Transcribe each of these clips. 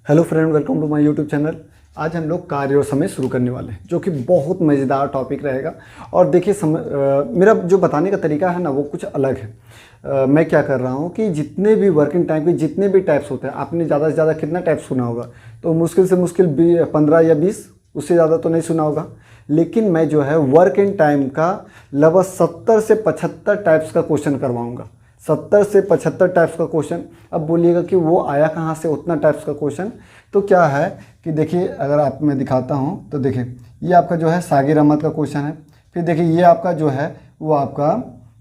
Hello friend, welcome to my YouTube channel. आज हम लोग कार्य और समय शुरू करने वाले हैं, जो कि बहुत मज़ेदार टॉपिक रहेगा। और देखिए मेरा जो बताने का तरीका है ना, वो कुछ अलग है। मैं क्या कर रहा हूँ कि जितने भी वर्किंग टाइम के जितने भी टाइप्स होते हैं, आपने ज़्यादा से ज़्यादा कितना टाइप सुना होगा? तो मुश्किल से मुश्किल 15 या 20, उससे ज़्यादा तो नहीं सुना होगा। लेकिन मैं जो है वर्किंग टाइम का लगभग 70 से 75 टाइप्स का क्वेश्चन करवाऊँगा। 70 से 75 टाइप्स का क्वेश्चन। अब बोलिएगा कि वो आया कहाँ से उतना टाइप्स का क्वेश्चन? तो क्या है कि देखिए, अगर आप मैं दिखाता हूँ तो देखिए, ये आपका जो है सागिर अहमद का क्वेश्चन है। फिर देखिए, ये आपका जो है वो आपका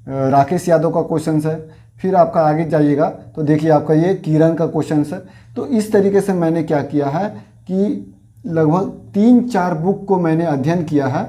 राकेश यादव का क्वेश्चन है। फिर आपका आगे जाइएगा तो देखिए, आपका ये किरण का क्वेश्चन है। तो इस तरीके से मैंने क्या किया है कि लगभग 3-4 बुक को मैंने अध्ययन किया है।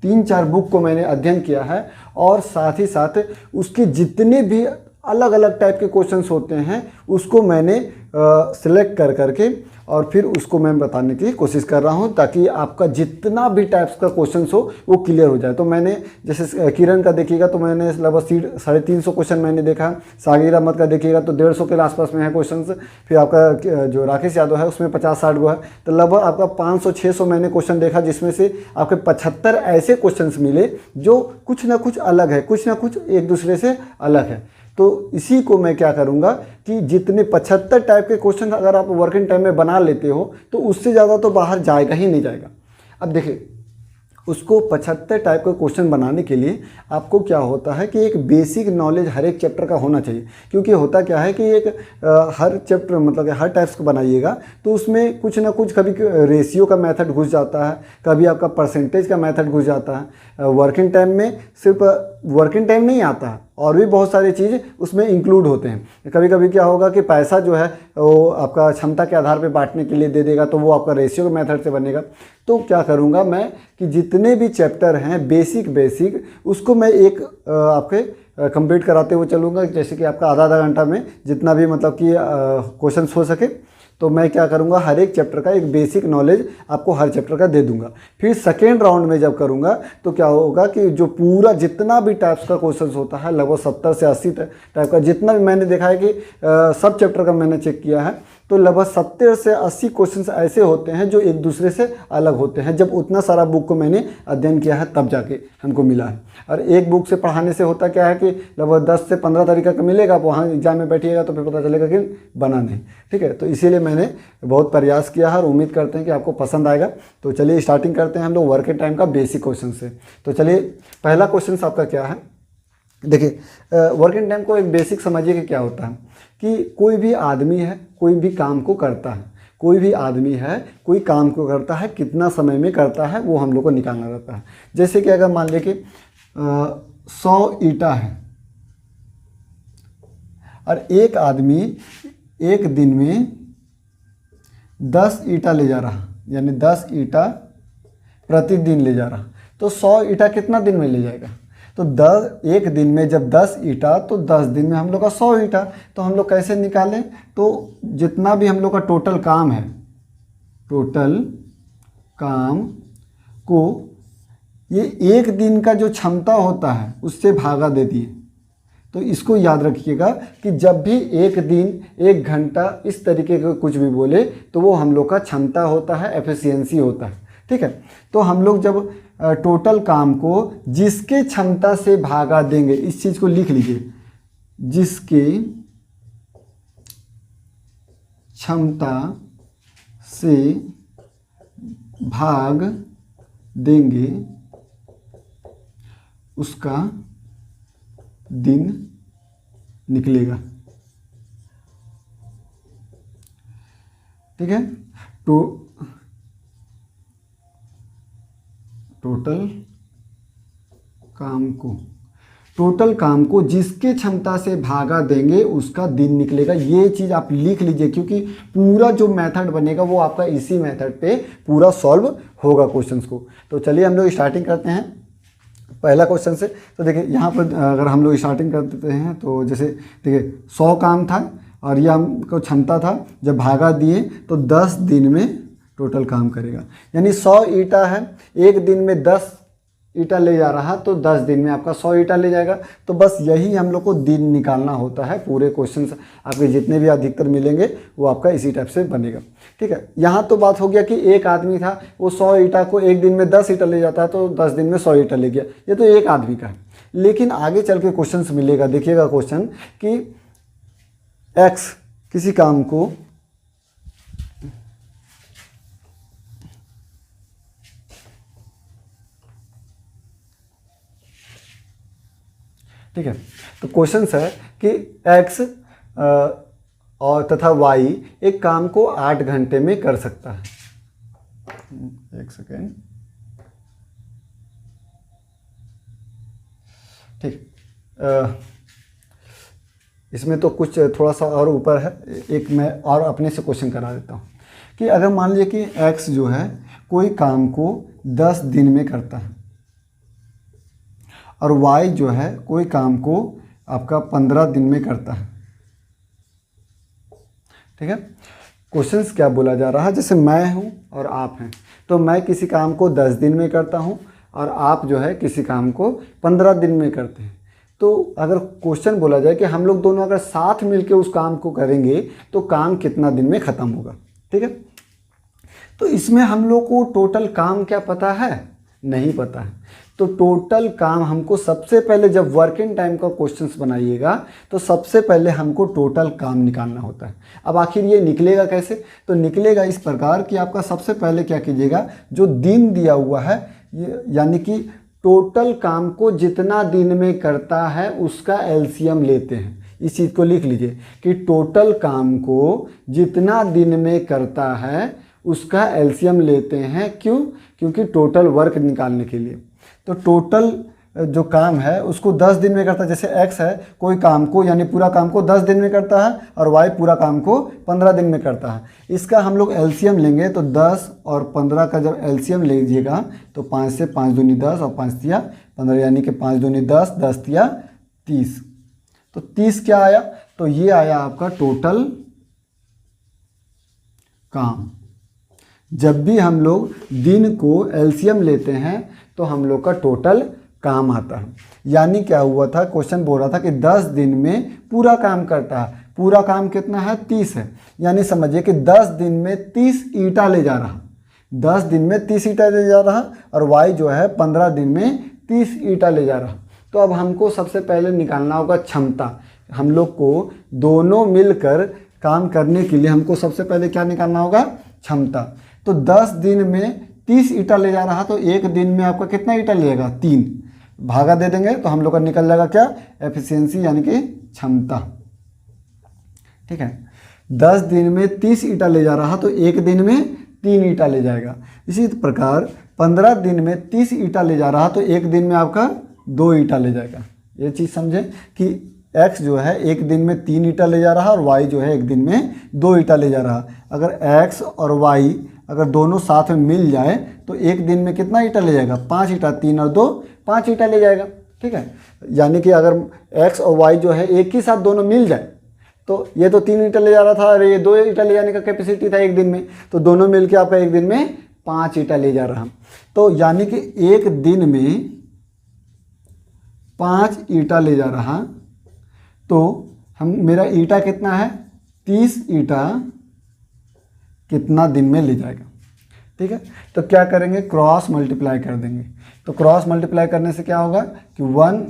3-4 बुक को मैंने अध्ययन किया है, और साथ ही साथ उसके जितने भी अलग अलग टाइप के क्वेश्चंस होते हैं उसको मैंने सिलेक्ट कर करके और फिर उसको मैं बताने की कोशिश कर रहा हूं, ताकि आपका जितना भी टाइप्स का क्वेश्चंस हो वो क्लियर हो जाए। तो मैंने जैसे किरण का देखिएगा तो मैंने लगभग 350 क्वेश्चन मैंने देखा। सागिर अहमद का देखिएगा तो 150 के आसपास में है क्वेश्चंस। फिर आपका जो राकेश यादव है उसमें 50-60 गो है। तो लगभग आपका 500-600 मैंने क्वेश्चन देखा, जिसमें से आपके 75 ऐसे क्वेश्चंस मिले जो कुछ ना कुछ अलग है, कुछ ना कुछ एक दूसरे से अलग है। तो इसी को मैं क्या करूंगा कि जितने 75 टाइप के क्वेश्चन अगर आप वर्किंग टाइम में बना लेते हो तो उससे ज़्यादा तो बाहर जाएगा ही नहीं जाएगा। अब देखिए, उसको 75 टाइप का क्वेश्चन बनाने के लिए आपको क्या होता है कि एक बेसिक नॉलेज हर एक चैप्टर का होना चाहिए। क्योंकि होता क्या है कि एक हर चैप्टर मतलब कि हर टाइप्स का बनाइएगा तो उसमें कुछ ना कुछ, कभी रेशियो का मेथड घुस जाता है, कभी आपका परसेंटेज का मेथड घुस जाता है। वर्किंग टाइम में सिर्फ वर्किंग टाइम नहीं आता है, और भी बहुत सारी चीज़ उसमें इंक्लूड होते हैं। कभी कभी क्या होगा कि पैसा जो है वो आपका क्षमता के आधार पे बांटने के लिए दे देगा, तो वो आपका रेशियो के मेथड से बनेगा। तो क्या करूँगा मैं कि जितने भी चैप्टर हैं बेसिक उसको मैं एक आपके कंप्लीट कराते हुए चलूँगा। जैसे कि आपका आधा घंटा में जितना भी मतलब कि क्वेश्चन हो सके, तो मैं क्या करूँगा, हर एक चैप्टर का एक बेसिक नॉलेज आपको हर चैप्टर का दे दूंगा। फिर सेकेंड राउंड में जब करूँगा तो क्या होगा कि जो पूरा जितना भी टाइप्स का क्वेश्चन होता है, लगभग 70 से 80 टाइप का, जितना भी मैंने देखा है कि सब चैप्टर का मैंने चेक किया है, तो लगभग 70 से 80 क्वेश्चन ऐसे होते हैं जो एक दूसरे से अलग होते हैं। जब उतना सारा बुक को मैंने अध्ययन किया है तब जाके हमको मिला है। और एक बुक से पढ़ाने से होता क्या है कि लगभग 10 से 15 तरीका का मिलेगा, आप वहाँ एग्जाम में बैठिएगा तो फिर पता चलेगा कि बना नहीं। ठीक है, तो इसीलिए मैंने बहुत प्रयास किया है और उम्मीद करते हैं कि आपको पसंद आएगा। तो चलिए स्टार्टिंग करते हैं हम लोग वर्किंग टाइम का बेसिक क्वेश्चन से। तो चलिए, पहला क्वेश्चन आपका क्या है? देखिए, वर्किंग टाइम को एक बेसिक समझिए कि क्या होता है कि कोई भी आदमी है, कोई भी काम को करता है। कोई भी आदमी है, कोई काम को करता है, कितना समय में करता है वो हम लोग को निकालना रहता है। जैसे कि अगर मान लीजिए कि 100 ईंटा है और एक आदमी एक दिन में 10 ईंटा ले जा रहा, यानी 10 ईंटा प्रतिदिन ले जा रहा, तो 100 ईंटा कितना दिन में ले जाएगा? तो 10 एक दिन में जब 10 ईंटा, तो 10 दिन में हम लोग का 100 ईंटा। तो हम लोग कैसे निकालें? तो जितना भी हम लोग का टोटल काम है, टोटल काम को ये एक दिन का जो क्षमता होता है उससे भागा दे दिए। तो इसको याद रखिएगा कि जब भी एक दिन, एक घंटा इस तरीके का कुछ भी बोले तो वो हम लोग का क्षमता होता है, एफिशिएंसी होता है। ठीक है, तो हम लोग जब टोटल काम को जिसके क्षमता से भागा देंगे, इस चीज़ को लिख लीजिए, जिसके क्षमता से भाग देंगे उसका दिन निकलेगा। ठीक है, तो टोटल काम को जिसके क्षमता से भागा देंगे उसका दिन निकलेगा। ये चीज़ आप लिख लीजिए, क्योंकि पूरा जो मेथड बनेगा वो आपका इसी मेथड पे पूरा सॉल्व होगा क्वेश्चंस को। तो चलिए हम लोग स्टार्टिंग करते हैं पहला क्वेश्चन से। तो देखिए, यहाँ पर अगर हम लोग स्टार्टिंग कर देते हैं तो जैसे देखिए, 100 काम था और यह हमको क्षमता था, जब भागा दिए तो 10 दिन में टोटल काम करेगा। यानी 100 ईंटा है, एक दिन में 10 ईटा ले जा रहा तो 10 दिन में आपका 100 ईटा ले जाएगा। तो बस यही हम लोग को दिन निकालना होता है। पूरे क्वेश्चंस आपके जितने भी अधिकतर मिलेंगे वो आपका इसी टाइप से बनेगा। ठीक है, यहाँ तो बात हो गया कि एक आदमी था, वो 100 ईटा को एक दिन में 10 ईटा ले जाता है तो 10 दिन में 100 ईटा ले गया। ये तो एक आदमी का है। लेकिन आगे चल के क्वेश्चन मिलेगा, देखिएगा क्वेश्चन कि एक्स किसी काम को ठीक है, तो क्वेश्चन है कि x और तथा y एक काम को 8 घंटे में कर सकता है। एक सेकेंड, ठीक, इसमें तो कुछ थोड़ा सा और ऊपर है। एक मैं और अपने से क्वेश्चन करा देता हूँ कि अगर मान लीजिए कि x जो है कोई काम को 10 दिन में करता है और y जो है कोई काम को आपका 15 दिन में करता है। ठीक है, क्वेश्चंस क्या बोला जा रहा है, जैसे मैं हूं और आप हैं, तो मैं किसी काम को 10 दिन में करता हूं और आप जो है किसी काम को 15 दिन में करते हैं। तो अगर क्वेश्चन बोला जाए कि हम लोग दोनों अगर साथ मिलकर उस काम को करेंगे तो काम कितना दिन में ख़त्म होगा। ठीक है, तो इसमें हम लोग को टोटल काम क्या पता है, नहीं पता है। तो टोटल काम हमको सबसे पहले, जब वर्किंग टाइम का क्वेश्चंस बनाइएगा तो सबसे पहले हमको टोटल काम निकालना होता है। अब आखिर ये निकलेगा कैसे, तो निकलेगा इस प्रकार कि आपका सबसे पहले क्या कीजिएगा, जो दिन दिया हुआ है यानी कि टोटल काम को जितना दिन में करता है उसका एलसीएम लेते हैं। इस चीज़ को लिख लीजिए कि टोटल काम को जितना दिन में करता है उसका एलसीएम लेते हैं। क्यों, क्योंकि टोटल वर्क निकालने के लिए। तो टोटल जो काम है उसको 10 दिन में करता है। जैसे x है, कोई काम को यानी पूरा काम को 10 दिन में करता है और y पूरा काम को 15 दिन में करता है। इसका हम लोग एलसीएम लेंगे तो 10 और 15 का जब एलसीएम लीजिएगा तो 5 से 5 दूनी 10 और 5 तिया 15, यानी कि 5 दूनी 10, 10 तिया 30। तो 30 क्या आया, तो ये आया आपका टोटल काम। जब भी हम लोग दिन को एलसीएम लेते हैं तो हम लोग का टोटल काम आता है। यानी क्या हुआ था, क्वेश्चन बोल रहा था कि 10 दिन में पूरा काम करता है। पूरा काम कितना है, 30 है। यानी समझिए कि 10 दिन में 30 ईंटा ले जा रहा, 10 दिन में 30 ईंटा ले जा रहा और y जो है 15 दिन में 30 ईंटा ले जा रहा। तो अब हमको सबसे पहले निकालना होगा क्षमता। हम लोग को दोनों मिलकर काम करने के लिए हमको सबसे पहले क्या निकालना होगा, क्षमता। तो 10 दिन में 30 ईंटा ले जा रहा तो एक दिन में आपका कितना ईंटा लेगा, 3। भागा दे देंगे तो हम लोग का निकल जाएगा क्या, एफिशिएंसी यानी कि क्षमता। ठीक है, 10 दिन में 30 ईंटा ले जा रहा तो एक दिन में 3 ईंटा ले जाएगा। इसी प्रकार 15 दिन में 30 ईंटा ले जा रहा तो एक दिन में आपका 2 ईंटा ले जाएगा। ये चीज़ समझें कि x जो है एक दिन में 3 ईंटा ले जा रहा और y जो है एक दिन में 2 ईंटा ले जा रहा। अगर x और y अगर दोनों साथ में मिल जाए तो एक दिन में कितना ईंटा ले जाएगा, 5 ईंटा। 3 और 2 5 ईंटा ले जाएगा। ठीक है, यानी कि अगर x और y जो है एक ही साथ दोनों मिल जाए तो ये तो 3 ईंटा ले जा रहा था और ये 2 ईंटा ले जाने का कैपेसिटी था एक दिन में, तो दोनों मिलके आपका एक दिन में 5 ईंटा ले जा रहा। तो यानी कि एक दिन में 5 ईंटा ले जा रहा तो हम मेरा ईंटा कितना है, 30 ईंटा कितना दिन में ले जाएगा। ठीक है, तो क्या करेंगे, क्रॉस मल्टीप्लाई कर देंगे। तो क्रॉस मल्टीप्लाई करने से क्या होगा कि 1,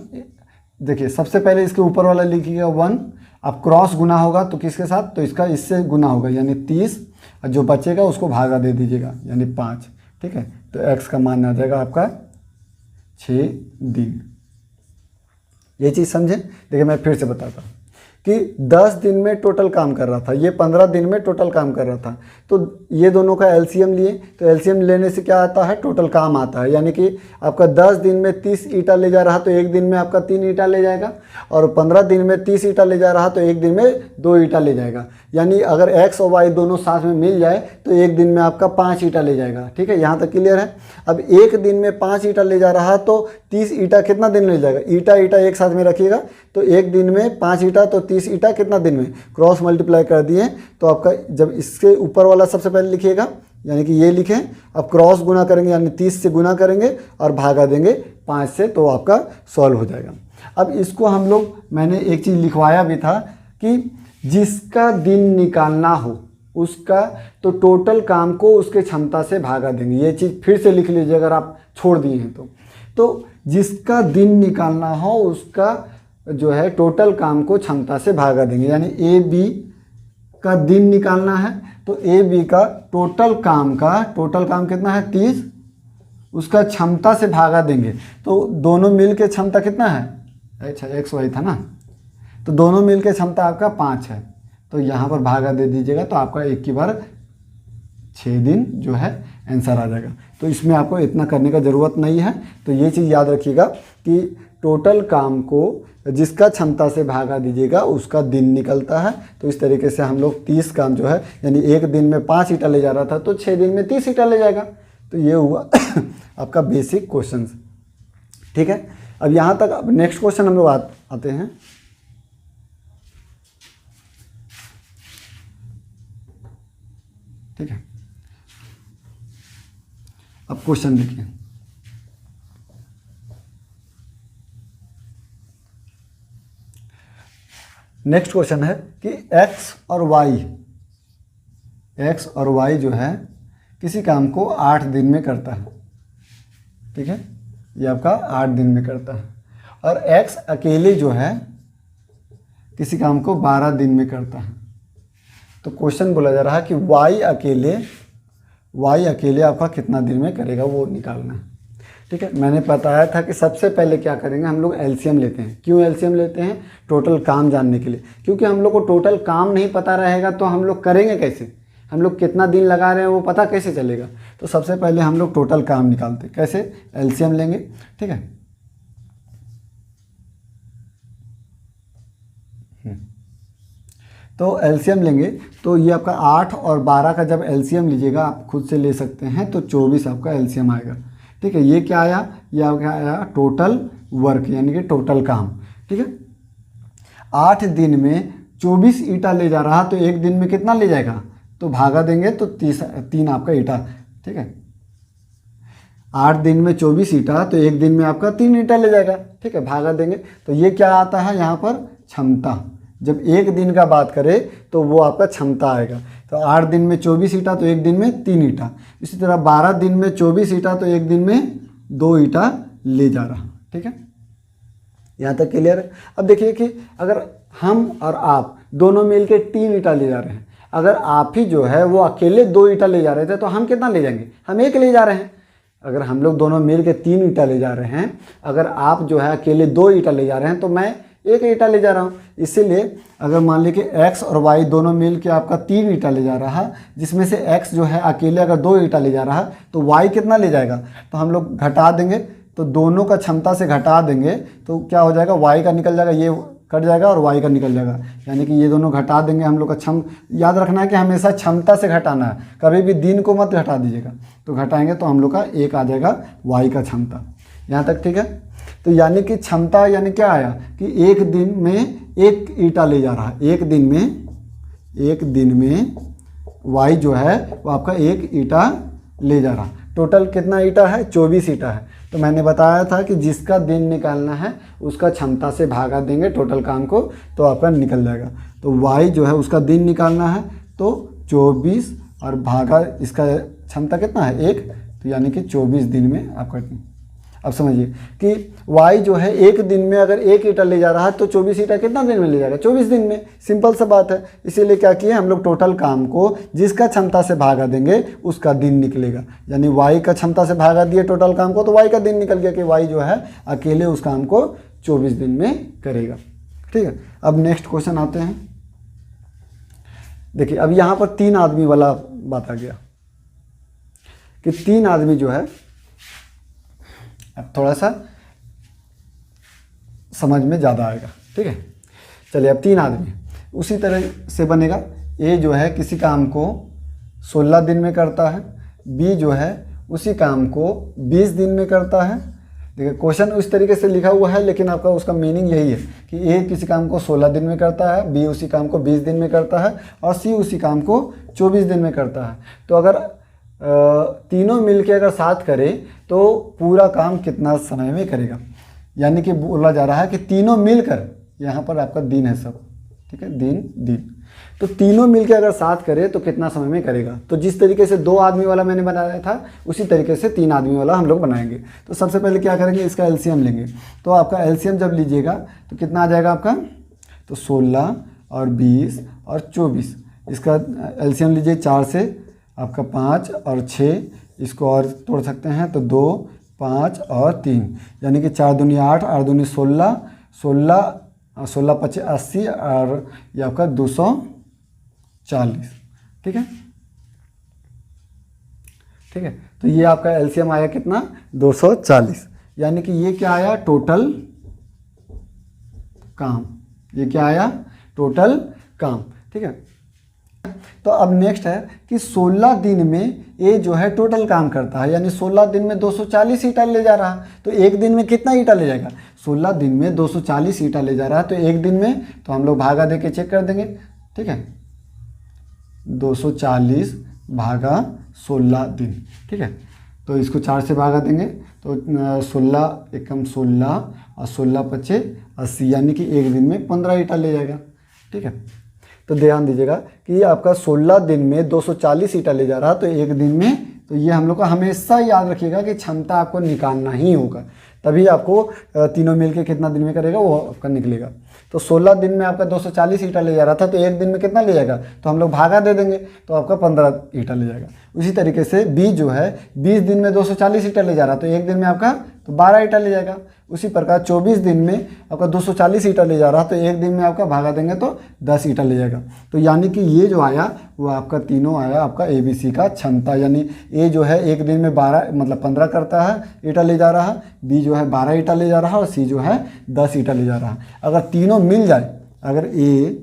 देखिए सबसे पहले इसके ऊपर वाला लिखिएगा 1, अब क्रॉस गुना होगा तो किसके साथ, तो इसका इससे गुना होगा यानी 30, और जो बचेगा उसको भागा दे दीजिएगा यानी 5। ठीक है, तो x का मान आ जाएगा आपका 6 दिन। ये चीज़ समझे। देखिए मैं फिर से बताता हूँ कि 10 दिन में टोटल काम कर रहा था, ये 15 दिन में टोटल काम कर रहा था। तो ये दोनों का एलसीएम लिए, तो एलसीएम लेने से क्या आता है, टोटल काम आता है। यानी कि आपका 10 दिन में 30 ईंटा ले जा रहा तो एक दिन में आपका 3 ईंटा ले जाएगा, और 15 दिन में 30 ईंटा ले जा रहा तो एक दिन में 2 ईंटा ले जाएगा। यानी अगर x और y दोनों साथ में मिल जाए तो एक दिन में आपका 5 ईंटा ले जाएगा। ठीक है, यहाँ तक क्लियर है। अब एक दिन में 5 ईंटा ले जा रहा तो 30 ईंटा कितना दिन ले जाएगा, ईंटा ईंटा एक साथ में रखिएगा तो एक दिन में 5 ईंटा तो 30 ईंटा कितना दिन में, क्रॉस मल्टीप्लाई कर दिए तो आपका जब इसके ऊपर वाला सबसे पहले लिखिएगा यानी कि ये लिखें। अब क्रॉस गुना करेंगे यानी 30 से गुना करेंगे और भागा देंगे 5 से, तो आपका सॉल्व हो जाएगा। अब इसको हम लोग, मैंने एक चीज़ लिखवाया भी था कि जिसका दिन निकालना हो उसका, तो टोटल काम को उसके क्षमता से भागा देंगे। ये चीज़ फिर से लिख लीजिए अगर आप छोड़ दिए हैं तो जिसका दिन निकालना हो उसका जो है टोटल काम को क्षमता से भागा देंगे। यानी ए बी का दिन निकालना है तो ए बी का टोटल काम कितना है 30, उसका क्षमता से भागा देंगे। तो दोनों मिल के क्षमता कितना है, अच्छा एक्स वाई था ना, तो दोनों मिल के क्षमता आपका 5 है, तो यहाँ पर भागा दे दीजिएगा तो आपका एक की बार 6 दिन जो है आंसर आ जाएगा। तो इसमें आपको इतना करने का ज़रूरत नहीं है। तो ये चीज़ याद रखिएगा कि टोटल काम को जिसका क्षमता से भागा दीजिएगा उसका दिन निकलता है। तो इस तरीके से हम लोग 30 काम जो है, यानी एक दिन में 5 ईंटा ले जा रहा था तो 6 दिन में 30 ईंटा ले जाएगा। तो ये हुआ आपका बेसिक क्वेश्चन। ठीक है, अब यहाँ तक। अब नेक्स्ट क्वेश्चन हम लोग आते हैं। ठीक है, अब क्वेश्चन देखिए। नेक्स्ट क्वेश्चन है कि x और y जो है किसी काम को 8 दिन में करता है। ठीक है, ये आपका 8 दिन में करता है, और x अकेले जो है किसी काम को 12 दिन में करता है। तो क्वेश्चन बोला जा रहा है कि y अकेले आपका कितना दिन में करेगा, वो निकालना है। ठीक है, मैंने बताया था कि सबसे पहले क्या करेंगे, हम लोग एलसीएम लेते हैं। क्यों एलसीएम लेते हैं? टोटल काम जानने के लिए, क्योंकि हम लोग को टोटल काम नहीं पता रहेगा तो हम लोग करेंगे कैसे, हम लोग कितना दिन लगा रहे हैं वो पता कैसे चलेगा। तो सबसे पहले हम लोग टोटल काम निकालते हैं। कैसे? एलसीएम लेंगे। ठीक है, तो एलसीएम लेंगे तो ये आपका 8 और 12 का जब एलसीएम लीजिएगा, आप खुद से ले सकते हैं, तो 24 आपका एलसीएम आएगा। ठीक है, ये क्या आया, ये आपका आया टोटल वर्क, यानी कि टोटल काम। ठीक है, 8 दिन में 24 ईंटा ले जा रहा तो एक दिन में कितना ले जाएगा, तो भागा देंगे तो 3 आपका ईंटा। ठीक है, 8 दिन में 24 ईंटा तो एक दिन में आपका 3 ईंटा ले जाएगा। ठीक है, भागा देंगे तो ये क्या आता है यहाँ पर, क्षमता। जब एक दिन का बात करें तो वो आपका क्षमता आएगा। तो 8 दिन में 24 ईंटा तो एक दिन में 3 ईंटा। इसी तरह 12 दिन में 24 ईंटा तो एक दिन में 2 ईंटा ले जा रहा। ठीक है, यहाँ तक क्लियर है। अब देखिए कि अगर हम और आप दोनों मिल के 3 ईंटा ले जा रहे हैं, अगर आप ही जो है वो अकेले 2 ईंटा ले जा रहे थे तो हम कितना ले जाएंगे, हम 1 ले जा रहे हैं। अगर हम लोग दोनों मिल के 3 ईंटा ले जा रहे हैं, अगर आप जो है अकेले 2 ईंटा ले जा रहे हैं तो मैं 1 ईंटा ले जा रहा हूँ। इसीलिए अगर मान लीजिए कि x और y दोनों मिल के आपका 3 ईंटा ले जा रहा, जिसमें से x जो है अकेले अगर 2 ईंटा ले जा रहा तो y कितना ले जाएगा, तो हम लोग घटा देंगे, तो दोनों का क्षमता से घटा देंगे तो क्या हो जाएगा, y का निकल जाएगा, ये कट जाएगा और y का निकल जाएगा, यानी कि ये दोनों घटा देंगे हम लोग का याद रखना है कि हमेशा क्षमता से घटाना है, कभी भी दिन को मत घटा दीजिएगा। तो घटाएंगे तो हम लोग का 1 आ जाएगा y का क्षमता। यहाँ तक ठीक है। तो यानी कि क्षमता यानी क्या आया कि एक दिन में 1 ईंटा ले जा रहा है, एक दिन में y जो है वो आपका 1 ईंटा ले जा रहा। टोटल कितना ईंटा है, 24 ईंटा है। तो मैंने बताया था कि जिसका दिन निकालना है उसका क्षमता से भागा देंगे टोटल काम को, तो आपका निकल जाएगा। तो y जो है उसका दिन निकालना है तो 24 और भागा इसका क्षमता कितना है 1, तो यानी कि 24 दिन में आपका। अब समझिए कि y जो है एक दिन में अगर 1 ईंटा ले जा रहा है तो 24 ईंटा कितना दिन में ले जाएगा, 24 दिन में। सिंपल सा बात है। इसीलिए क्या किए हम लोग, टोटल काम को जिसका क्षमता से भागा देंगे उसका दिन निकलेगा। यानी y का क्षमता से भागा दिए टोटल काम को तो y का दिन निकल गया कि y जो है अकेले उस काम को 24 दिन में करेगा। ठीक है, अब नेक्स्ट क्वेश्चन आते हैं। देखिए अब यहाँ पर 3 आदमी वाला बात आ गया कि 3 आदमी जो है, अब थोड़ा सा समझ में ज़्यादा आएगा। ठीक है, चलिए अब 3 आदमी उसी तरह से बनेगा। ए जो है किसी काम को 16 दिन में करता है, बी जो है उसी काम को 20 दिन में करता है। देखिए क्वेश्चन उस तरीके से लिखा हुआ है, लेकिन आपका उसका मीनिंग यही है कि ए किसी काम को 16 दिन में करता है, बी उसी काम को 20 दिन में करता है और सी उसी काम को 24 दिन में करता है। तो अगर तीनों मिलके अगर साथ करें तो पूरा काम कितना समय में करेगा। यानी कि बोला जा रहा है कि तीनों मिलकर, यहाँ पर आपका दिन है सब, ठीक है, दिन दिन, तो तीनों मिलके अगर साथ करें तो कितना समय में करेगा। तो जिस तरीके से 2 आदमी वाला मैंने बनाया था उसी तरीके से 3 आदमी वाला हम लोग बनाएंगे। तो सबसे पहले क्या करेंगे, इसका एलसीएम लेंगे। तो आपका एलसीएम जब लीजिएगा तो कितना आ जाएगा आपका, तो 16 और 20 और 24, इसका एलसीएम लीजिए 4 से आपका 5 और 6, इसको और तोड़ सकते हैं तो 2, 5 और 3, यानी कि 4 दूनी 8, 8 दूनी 16, 16 25 80 और ये आपका 240, ठीक है, ठीक है। तो ये आपका एलसीएम आया कितना, 240, यानी कि ये क्या आया, टोटल काम, ये क्या आया, टोटल काम, ठीक है। तो अब नेक्स्ट है कि 16 दिन में ये जो है टोटल काम करता है, यानी 16 दिन में 240 ईंटा ले जा रहा है, तो एक दिन में कितना ईंटा ले जाएगा, 16 दिन में 240 ईंटा ले जा रहा है, तो एक दिन में, तो हम लोग भागा दे के चेक कर देंगे, ठीक है, 240 भागा 16 दिन, ठीक है। तो इसको 4 से भागा देंगे तो 16 एकम 16 और 16 पचे 80, यानी कि एक दिन में 15 ईंटा ले जाएगा, ठीक है। तो ध्यान दीजिएगा कि आपका 16 दिन में 240 ईंटा ले जा रहा है, तो एक दिन में, तो ये हम लोग को हमेशा याद रखिएगा कि क्षमता आपको निकालना ही होगा, तभी आपको तीनों मिलके कितना दिन में करेगा वो आपका निकलेगा। तो 16 दिन में आपका 240 ईंटा ले जा रहा था, तो एक दिन में कितना ले जाएगा, तो हम लोग भागा दे देंगे तो आपका 15 ईंटा ले जाएगा। उसी तरीके से 20 जो है 20 दिन में 240 ईंटा ले जा रहा है, तो एक दिन में आपका तो 12 ईंटा ले जाएगा। उसी प्रकार 24 दिन में आपका 240 ईंटा ले जा रहा है, तो एक दिन में आपका भागा देंगे तो 10 ईंटा ले जाएगा। तो यानी कि ये जो आया वो आपका तीनों आया आपका ABC का क्षमता, यानी ए जो है एक दिन में 12 मतलब 15 करता है ईंटा ले जा रहा है, बी जो है 12 ईंटा ले जा रहा है और सी जो है 10 ईंटा ले जा रहा है। अगर तीनों मिल जाए, अगर ए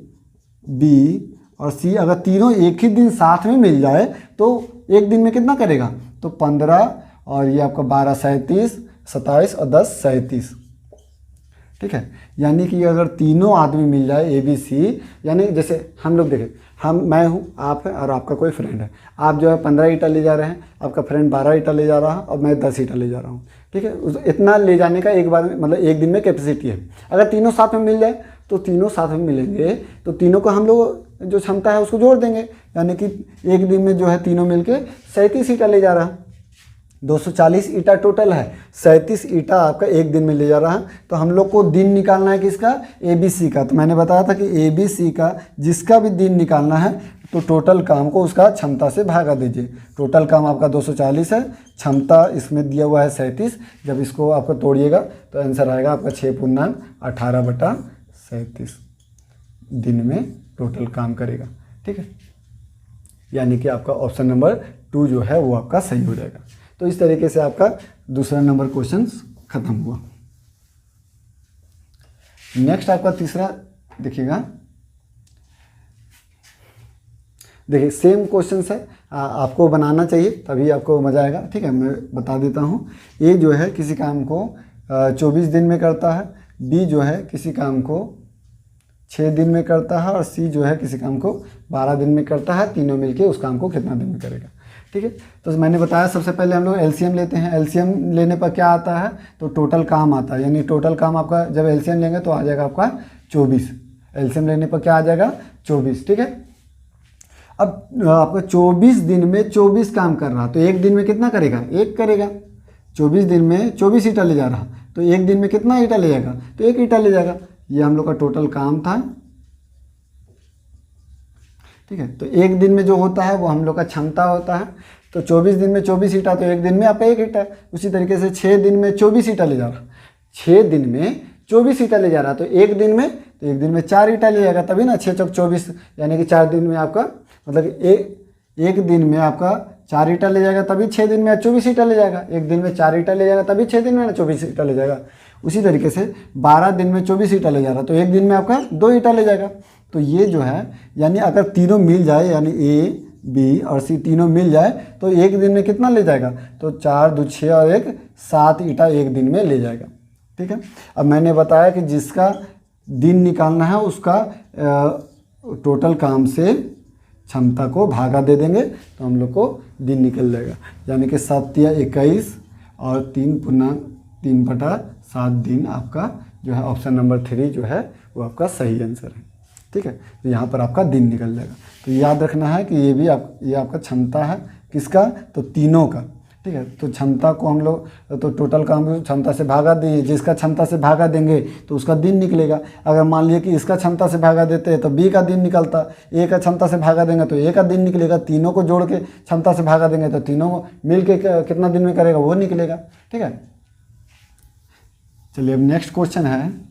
बी और सी अगर तीनों एक ही दिन साथ में मिल जाए तो एक दिन में कितना करेगा, तो 15 और ये आपका 12 37 27 और 10 37, ठीक है। यानी कि अगर तीनों आदमी मिल जाए ABC, यानी जैसे हम लोग देखें, मैं हूँ, आप है और आपका कोई फ्रेंड है, आप जो है 15 ईंटा ले जा रहे हैं, आपका फ्रेंड 12 ईंटा ले जा रहा है और मैं 10 ईंटा ले जा रहा हूँ, ठीक है। इतना ले जाने का एक बार में मतलब एक दिन में कैपेसिटी है। अगर तीनों साथ में मिल जाए तो तीनों साथ में मिलेंगे तो तीनों को हम लोग जो क्षमता है उसको जोड़ देंगे, यानी कि एक दिन में जो है तीनों मिलके 37 ईंटा ले जा रहा है। 240 ईंटा टोटल है, 37 ईंटा आपका एक दिन में ले जा रहा है। तो हम लोग को दिन निकालना है किसका, ABC का। तो मैंने बताया था कि ABC का जिसका भी दिन निकालना है तो टोटल काम को उसका क्षमता से भागा दीजिए। टोटल काम आपका 240 है, क्षमता इसमें दिया हुआ है 37। जब इसको आपको तोड़िएगा तो आंसर आएगा आपका 6×18/37 दिन में टोटल काम करेगा, ठीक है। यानी कि आपका ऑप्शन नंबर 2 जो है वो आपका सही हो जाएगा। तो इस तरीके से आपका दूसरा नंबर क्वेश्चन खत्म हुआ। नेक्स्ट आपका तीसरा देखिएगा, देखिए सेम क्वेश्चन है, आपको बनाना चाहिए तभी आपको मजा आएगा, ठीक है। मैं बता देता हूँ, ए जो है किसी काम को 24 दिन में करता है, बी जो है किसी काम को 6 दिन में करता है और सी जो है किसी काम को 12 दिन में करता है। तीनों मिलके उस काम को कितना दिन में करेगा, ठीक है। तो मैंने बताया सबसे पहले हम लोग एलसीएम लेते हैं। एलसीएम लेने पर क्या आता है, तो टोटल काम आता है, यानी टोटल काम आपका जब एलसीएम लेंगे तो आ जाएगा आपका 24। एलसीएम लेने पर क्या आ जाएगा, 24, ठीक है। अब आपका 24 दिन में 24 काम कर रहा, तो एक दिन में कितना करेगा, एक करेगा। 24 दिन में 24 ईंटा ले जा रहा, तो एक दिन में कितना ईंटा ले जाएगा, तो एक ईंटा ले जाएगा। ये हम लोग का टोटल काम था, ठीक है। तो एक दिन में जो होता है वो हम लोग का क्षमता होता है। तो 24 दिन में 24 ईंटा, तो एक दिन में आपका एक ईंटा। उसी तरीके से 6 दिन में 24 ईंटा ले जा रहा, 6 दिन में 24 ईंटा ले जा रहा, तो एक दिन में 4 ईंटा ले जाएगा, तभी ना 6 चौक 24, यानी कि 4 दिन में आपका मतलब एक दिन में आपका 4 ईंटा ले जाएगा, तभी 6 दिन में 24 ईंटा ले जाएगा। एक दिन में 4 ईंटा ले जाएगा, तभी 6 दिन में 24 ईंटा ले जाएगा। उसी तरीके से 12 दिन में 24 ईंटा ले जा रहा, तो एक दिन में आपका 2 ईंटा ले जाएगा। तो ये जो है, यानी अगर तीनों मिल जाए, यानी ए बी और सी तीनों मिल जाए तो एक दिन में कितना ले जाएगा, तो 4 2 6 और 1 7 ईंटा एक दिन में ले जाएगा, ठीक है। अब मैंने बताया कि जिसका दिन निकालना है उसका टोटल काम से क्षमता को भागा दे देंगे तो हम लोग को दिन निकल जाएगा। यानी कि 7 या 21 और 3/7 दिन आपका जो है ऑप्शन नंबर 3 जो है वो आपका सही आंसर है। ठीक है, तो यहाँ पर आपका दिन निकल जाएगा। तो याद रखना है कि ये आपका क्षमता है किसका, तो तीनों का। ठीक है, तो क्षमता को हम लोग तो टोटल काम क्षमता से भागा दिए, जिसका क्षमता से भागा देंगे तो उसका दिन निकलेगा। अगर मान लिया कि इसका क्षमता से भागा देते हैं तो बी का दिन निकलता, ए का क्षमता से भागा देंगे तो ए का दिन निकलेगा। तीनों को जोड़ के क्षमता से भागा देंगे तो तीनों को मिल के कितना दिन में करेगा वो निकलेगा। ठीक है, चलिए अब नेक्स्ट क्वेश्चन है,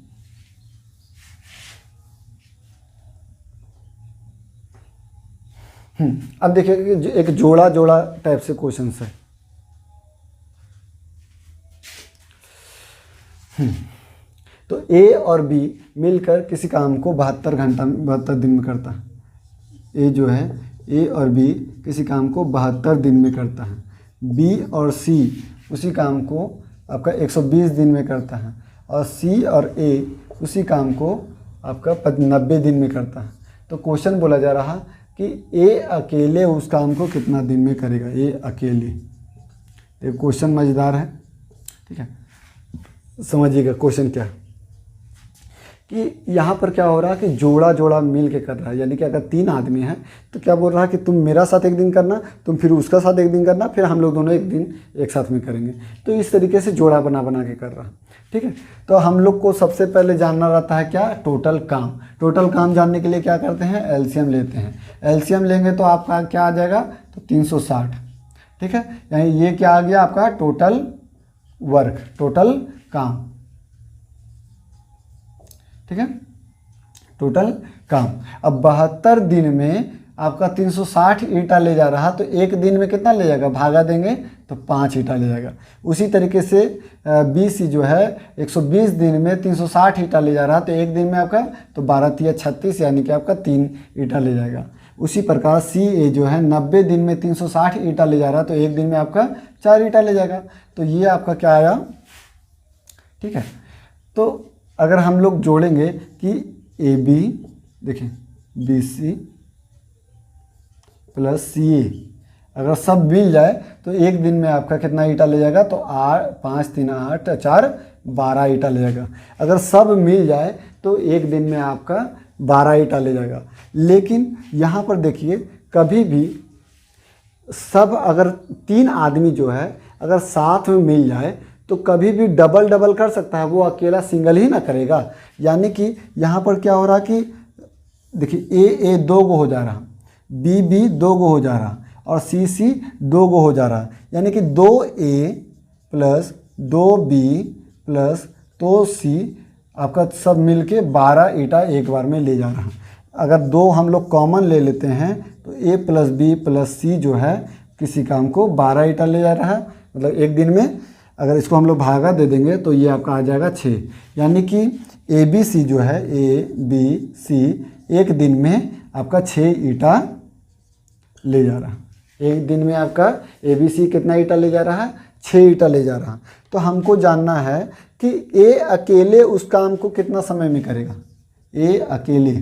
अब देखिए कि एक जोड़ा जोड़ा टाइप से क्वेश्चन है। तो ए और बी मिलकर किसी काम को 72 दिन में करता है। ए जो है ए और बी किसी काम को 72 दिन में करता है। बी और सी उसी काम को आपका 120 दिन में करता है। और सी और ए उसी काम को आपका 90 दिन में करता है। तो क्वेश्चन बोला जा रहा कि ए अकेले उस काम को कितना दिन में करेगा। ए अकेले, ये क्वेश्चन मज़ेदार है। ठीक है, समझिएगा क्वेश्चन क्या है कि यहाँ पर क्या हो रहा है कि जोड़ा जोड़ा मिल के कर रहा है। यानी कि अगर 3 आदमी हैं तो क्या बोल रहा है कि तुम मेरा साथ एक दिन करना, तुम फिर उसका साथ एक दिन करना, फिर हम लोग दोनों एक दिन एक साथ में करेंगे। तो इस तरीके से जोड़ा बना बना के कर रहा है। ठीक है, तो हम लोग को सबसे पहले जानना रहता है क्या, टोटल काम। टोटल काम जानने के लिए क्या करते हैं, एलसीएम लेते हैं। एलसीएम लेंगे तो आपका क्या आ जाएगा, तो 360। ठीक है, यानी ये क्या आ गया आपका टोटल वर्क, टोटल काम। ठीक है, टोटल काम। अब 72 दिन में आपका 360 ईंटा ले जा रहा, तो एक दिन में कितना ले जाएगा, भागा देंगे तो 5 ईंटा ले जाएगा। उसी तरीके से बी सी जो है 120 दिन में 360 ईंटा ले जा रहा, तो एक दिन में आपका तो 12 या 36 यानी कि आपका 3 ईंटा ले जाएगा। उसी प्रकार सी ए जो है 90 दिन में 360 ईंटा ले जा रहा, तो एक दिन में आपका 4 ईंटा ले जाएगा। तो ये आपका क्या आया। ठीक है, तो अगर हम लोग जोड़ेंगे कि ए बी, देखिए बी सी प्लस सी ए, अगर सब मिल जाए तो एक दिन में आपका कितना ईंटा ले जाएगा, तो 5 3 8 4 12 ईंटा ले जाएगा। अगर सब मिल जाए तो एक दिन में आपका 12 ईंटा ले जाएगा। लेकिन यहाँ पर देखिए कभी भी सब अगर 3 आदमी जो है अगर साथ में मिल जाए तो कभी भी डबल डबल कर सकता है, वो अकेला सिंगल ही ना करेगा। यानी कि यहाँ पर क्या हो रहा कि देखिए ए 2 गो हो जा रहा, बी 2 गो हो जा रहा और सी 2 गो हो जा रहा। यानी कि 2A plus 2B plus 2C आपका सब मिलके 12 ईंटा एक बार में ले जा रहा। अगर 2 हम लोग कॉमन ले लेते हैं तो A plus B plus C जो है किसी काम को 12 ईंटा ले जा रहा है। मतलब एक दिन में अगर इसको हम लोग भागा दे देंगे तो ये आपका आ जाएगा 6। यानी कि ABC जो है ABC एक दिन में आपका 6 ईंटा ले जा रहा। एक दिन में आपका ABC कितना ईंटा ले जा रहा है, 6 ईंटा ले जा रहा। तो हमको जानना है कि ए अकेले उस काम को कितना समय में करेगा, ए अकेले।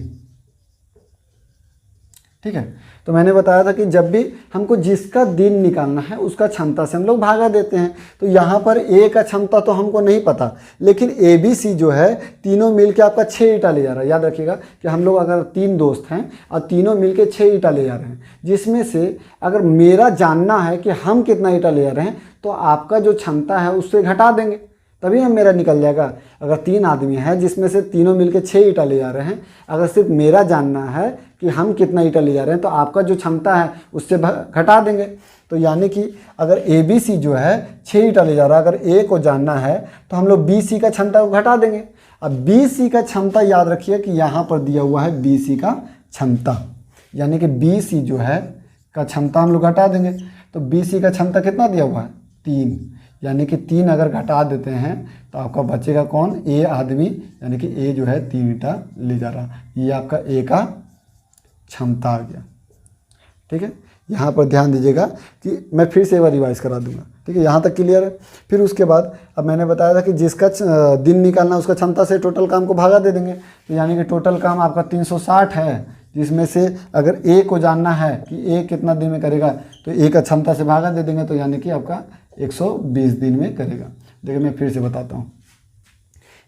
ठीक है, तो मैंने बताया था कि जब भी हमको जिसका दिन निकालना है उसका क्षमता से हम लोग भागा देते हैं। तो यहाँ पर ए का क्षमता तो हमको नहीं पता, लेकिन ए बी सी जो है तीनों मिलके आपका 6 ईंटा ले जा रहा है। याद रखिएगा कि हम लोग अगर 3 दोस्त हैं और तीनों मिलके 6 ईंटा ले जा रहे हैं, जिसमें से अगर मेरा जानना है कि हम कितना ईंटा ले जा रहे हैं तो आपका जो क्षमता है उससे घटा देंगे, तभी ना मेरा निकल जाएगा। अगर 3 आदमी हैं जिसमें से तीनों मिलके 6 ईंटा ले जा रहे हैं, अगर सिर्फ मेरा जानना है कि हम कितना ईंटा ले जा रहे हैं तो आपका जो क्षमता है उससे घटा देंगे। तो यानी कि अगर ए बी सी जो है 6 ईंटा ले जा रहा है, अगर ए को जानना है तो हम लोग बी सी का क्षमता को घटा देंगे। अब बी सी का क्षमता याद रखिए कि यहाँ पर दिया हुआ है बी सी का क्षमता, यानी कि बी सी जो है का क्षमता हम लोग घटा देंगे। तो बी सी का क्षमता कितना दिया हुआ है, 3। यानी कि 3 अगर घटा देते हैं तो आपका बचेगा कौन, ए आदमी। यानी कि ए जो है 3 ईंटा ले जा रहा। ये आपका ए का क्षमता आ गया। ठीक है, यहाँ पर ध्यान दीजिएगा कि मैं फिर से एक बार रिवाइज करा दूंगा। ठीक है, यहाँ तक क्लियर है। फिर उसके बाद अब मैंने बताया था कि जिसका दिन निकालना उसका क्षमता से टोटल काम को भागा दे देंगे। तो यानी कि टोटल काम आपका 360 है, जिसमें से अगर ए को जानना है कि ए कितना दिन में करेगा तो ए का क्षमता से भागा दे देंगे, तो यानी कि आपका 120 दिन में करेगा। देखिए मैं फिर से बताता हूँ,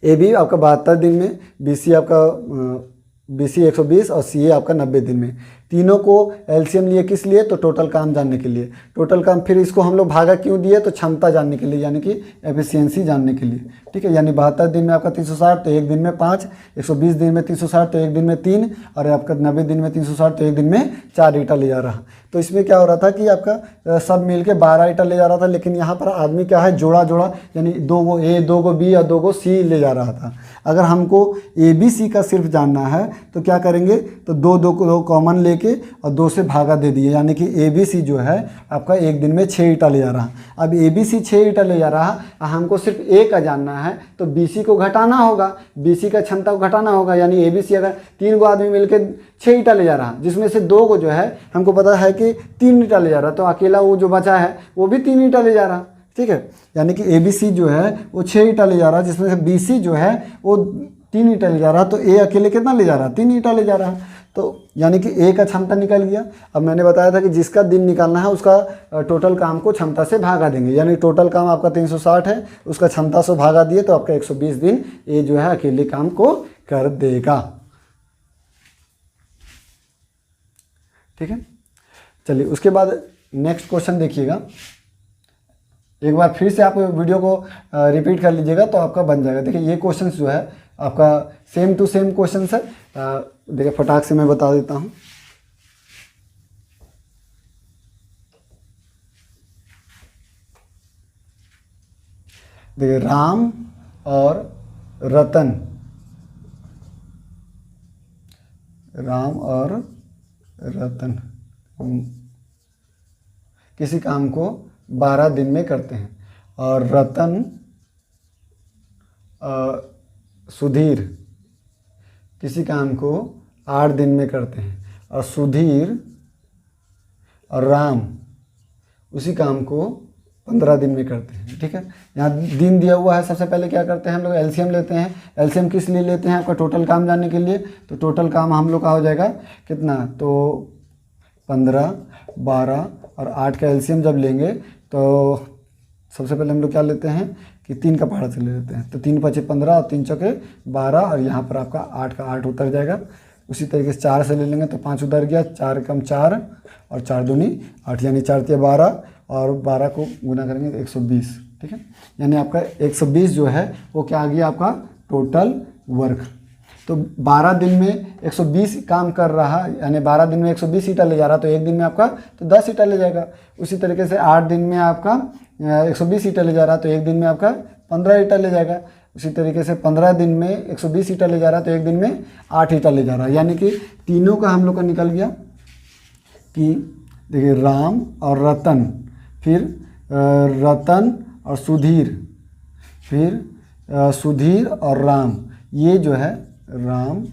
ए बी आपका 72 दिन में, बी सी आपका बी सी 120 और सी ए आपका 90 दिन में। तीनों को एलसीएम लिए किस लिए? तो टोटल काम जानने के लिए। टोटल काम फिर इसको हम लोग भागा क्यों दिए? तो क्षमता जानने के लिए, यानी कि एफिशिएंसी जानने के लिए। ठीक है, यानी 72 दिन में आपका 360 तो एक दिन में 5, 120 दिन में 360 तो एक दिन में 3, और आपका 90 दिन में 360 तो एक दिन में 4 ईटा ले जा रहा। तो इसमें क्या हो रहा था कि आपका सब मिल के 12 ईटा ले जा रहा था, लेकिन यहाँ पर आदमी क्या है, जोड़ा जोड़ा, यानी 2 गो ए, 2 गो बी और 2 गो सी ले जा रहा था। अगर हमको ए बी सी का सिर्फ जानना है तो क्या करेंगे, तो 2 को कॉमन लेके और 2 से भागा दे दिए, यानी कि ए बी सी जो है आपका एक दिन में 6 ईटा ले जा रहा। अब ए बी सी 6 ईटा ले जा रहा, हमको सिर्फ ए का जानना है तो बी सी को घटाना होगा, बी सी का क्षमता को घटाना होगा। यानी ए बी सी अगर 3 गो आदमी मिलकर 6 ईटा ले जा रहा, जिसमें से 2 को जो है हमको पता है कि 3 ईटा ले जा रहा, तो अकेला वो जो बचा है वो भी 3 ईटा ले जा रहा। ठीक है, यानी कि ए बी सी जो है वो 6 ईटा ले जा रहा, जिसमें से बी सी जो है वो 3 ईटा ले जा रहा, तो ए अकेले कितना ले जा रहा? 3 ईटा ले जा रहा। तो यानी कि ए का क्षमता निकल गया। अब मैंने बताया था कि जिसका दिन निकालना है उसका टोटल काम को क्षमता से भागा देंगे, यानी टोटल काम आपका 360 है, उसका क्षमता से भागा दिए तो आपका 120 दिन ए जो है अकेले काम को कर देगा। ठीक है, चलिए उसके बाद नेक्स्ट क्वेश्चन देखिएगा। एक बार फिर से आप वीडियो को रिपीट कर लीजिएगा तो आपका बन जाएगा। देखिए ये क्वेश्चन जो है आपका सेम टू सेम क्वेश्चन है। देखिए फटाक से मैं बता देता हूँ। देखिए राम और रतन, राम और रतन किसी काम को 12 दिन में करते हैं, और रतन सुधीर किसी काम को 8 दिन में करते हैं, और सुधीर और राम उसी काम को 15 दिन में करते हैं। ठीक है, यहाँ दिन दिया हुआ है। सबसे पहले क्या करते हैं हम लोग, एलसीएम लेते हैं। एलसीएम किस लिए लेते हैं? आपका टोटल काम जानने के लिए। तो टोटल काम हम लोग का हो जाएगा कितना, तो 15, 12 और 8 का एलसीएम जब लेंगे तो सबसे पहले हम लोग क्या लेते हैं कि 3 का पहाड़ा से ले लेते हैं। तो 3 × 5 = 15 और 3 × 4 = 12, और यहाँ पर आपका 8 का 8 उतर जाएगा। उसी तरीके से 4 से ले लेंगे तो 5 उतर गया, 4 × 4 और 4 दूनी 8, यानी 4 × 3 = 12, और 12 को गुना करेंगे तो 120। ठीक है, यानी आपका 120 जो है वो क्या आ गया आपका टोटल वर्क। तो 12 दिन में 120 काम कर रहा, यानी 12 दिन में 120 ईटा ले जा रहा, तो एक दिन में आपका तो 10 ईटा ले जाएगा। उसी तरीके से 8 दिन में आपका 120 ईटा ले जा रहा, तो एक दिन में आपका 15 ईटा ले जाएगा। उसी तरीके से 15 दिन में 120 ईटा ले जा रहा, तो एक दिन में 8 ईटा ले जा रहा। यानी कि तीनों का हम लोग का निकल गया कि देखिए राम और रतन, फिर रतन और सुधीर, फिर सुधीर और राम, ये जो है राम।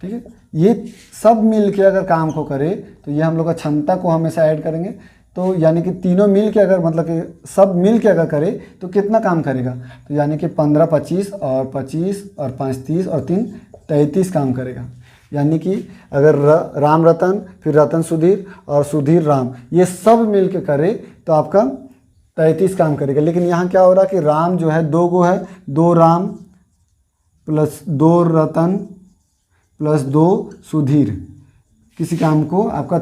ठीक है, ये सब मिल के अगर काम को करे तो ये हम लोग का क्षमता को हमेशा ऐड करेंगे। तो यानी कि तीनों मिल के अगर मतलब कि सब मिल के अगर करे तो कितना काम करेगा, तो यानी कि 15 25 और 25 और 5 30 और 3 33 काम करेगा। यानी कि अगर राम रतन, फिर रतन सुधीर और सुधीर राम, ये सब मिल के करे तो आपका 33 काम करेगा। लेकिन यहाँ क्या हो रहा है कि राम जो है 2 गो है, 2 राम प्लस 2 रतन प्लस 2 सुधीर किसी काम को आपका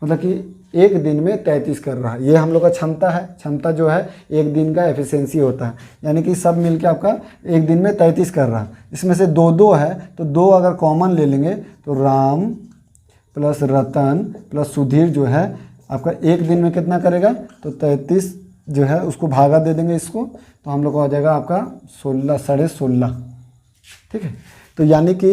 मतलब कि एक दिन में 33 कर रहा है। ये हम लोग का क्षमता है। क्षमता जो है एक दिन का एफिशिएंसी होता है, यानी कि सब मिलके आपका एक दिन में 33 कर रहा है। इसमें से 2 है तो 2 अगर कॉमन ले लेंगे तो राम प्लस रतन प्लस सुधीर जो है आपका एक दिन में कितना करेगा, तो 33 जो है उसको भागा दे देंगे इसको, तो हम लोग को आ जाएगा आपका 16 16.5। ठीक है, तो यानी कि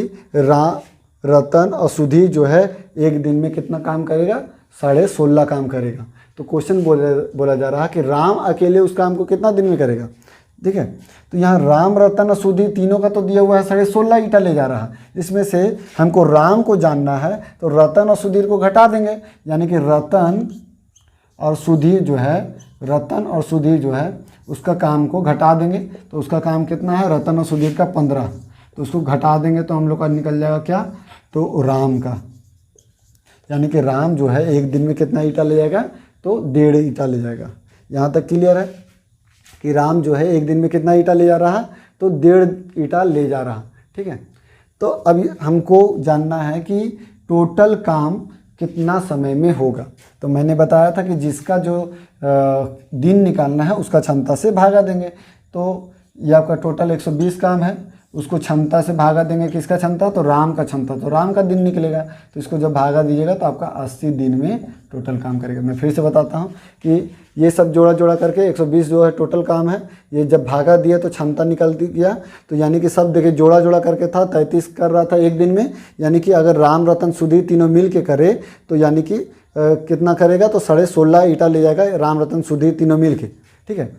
रतन और सुधीर जो है एक दिन में कितना काम करेगा, 16.5 काम करेगा। तो क्वेश्चन बोला जा रहा है कि राम अकेले उस काम को कितना दिन में करेगा। ठीक है, तो यहाँ राम रतन और सुधीर तीनों का तो दिया हुआ है 16.5 ईटा ले जा रहा है। इसमें से हमको राम को जानना है तो रतन और सुधीर को घटा देंगे, यानी कि रतन और सुधीर जो है, रतन और सुधीर जो है उसका काम को घटा देंगे। तो उसका काम कितना है, रतन और सुधीर का 15, तो उसको घटा देंगे तो हम लोग का निकल जाएगा क्या, तो राम का, यानी कि राम जो है एक दिन में कितना ईटा ले जाएगा, तो 1.5 ईटा ले जाएगा। यहाँ तक क्लियर है कि राम जो है एक दिन में कितना ईटा ले जा रहा, तो 1.5 ईटा ले जा रहा। ठीक है, तो अभी हमको जानना है कि टोटल काम कितना समय में होगा। तो मैंने बताया था कि जिसका जो दिन निकालना है उसका क्षमता से भागा देंगे। तो ये आपका टोटल 120 काम है, उसको क्षमता से भागा देंगे, किसका क्षमता, तो राम का क्षमता, तो राम का दिन निकलेगा। तो इसको जब भागा दीजिएगा तो आपका 80 दिन में टोटल काम करेगा। मैं फिर से बताता हूँ कि ये सब जोड़ा जोड़ा करके 120 जो है टोटल काम है, ये जब भागा दिया तो क्षमता निकल गया। तो यानी कि सब देखिए जोड़ा जोड़ा करके था 33 कर रहा था एक दिन में, यानी कि अगर राम रतन सुधीर तीनों मिल के करे तो यानी कि कितना करेगा, तो 16.5 ईटा ले जाएगा राम रतन सुधीर तीनों मिल के। ठीक है,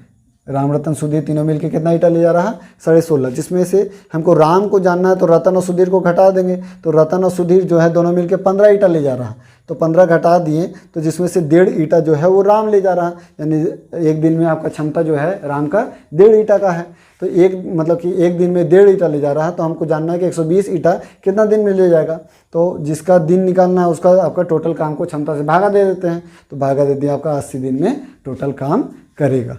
राम रतन सुधीर तीनों मिलके कितना ईटा ले जा रहा, 16.5, जिसमें से हमको राम को जानना है तो रतन और सुधीर को घटा देंगे। तो रतन और सुधीर जो है दोनों मिलके 15 ईटा ले जा रहा, तो 15 घटा दिए तो जिसमें से 1.5 ईटा जो है वो राम ले जा रहा, यानी एक दिन में आपका क्षमता जो है राम का 1.5 ईटा का है। तो एक मतलब कि एक दिन में 1.5 ईटा ले जा रहा है, तो हमको जानना है कि 120 ईटा कितना दिन में ले जाएगा। तो जिसका दिन निकालना है उसका आपका टोटल काम को क्षमता से भागा दे देते हैं, तो भागा दे दिया आपका 80 दिन में टोटल काम करेगा।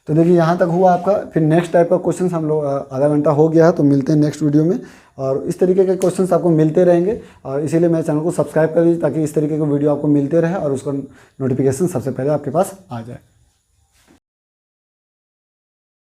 तो देखिए यहाँ तक हुआ आपका। फिर नेक्स्ट टाइप का क्वेश्चंस हम लोग आधा घंटा हो गया है, तो मिलते हैं नेक्स्ट वीडियो में। और इस तरीके के क्वेश्चंस आपको मिलते रहेंगे, और इसीलिए मेरे चैनल को सब्सक्राइब कर लीजिए ताकि इस तरीके के वीडियो आपको मिलते रहे और उसका नोटिफिकेशन सबसे पहले आपके पास आ जाए।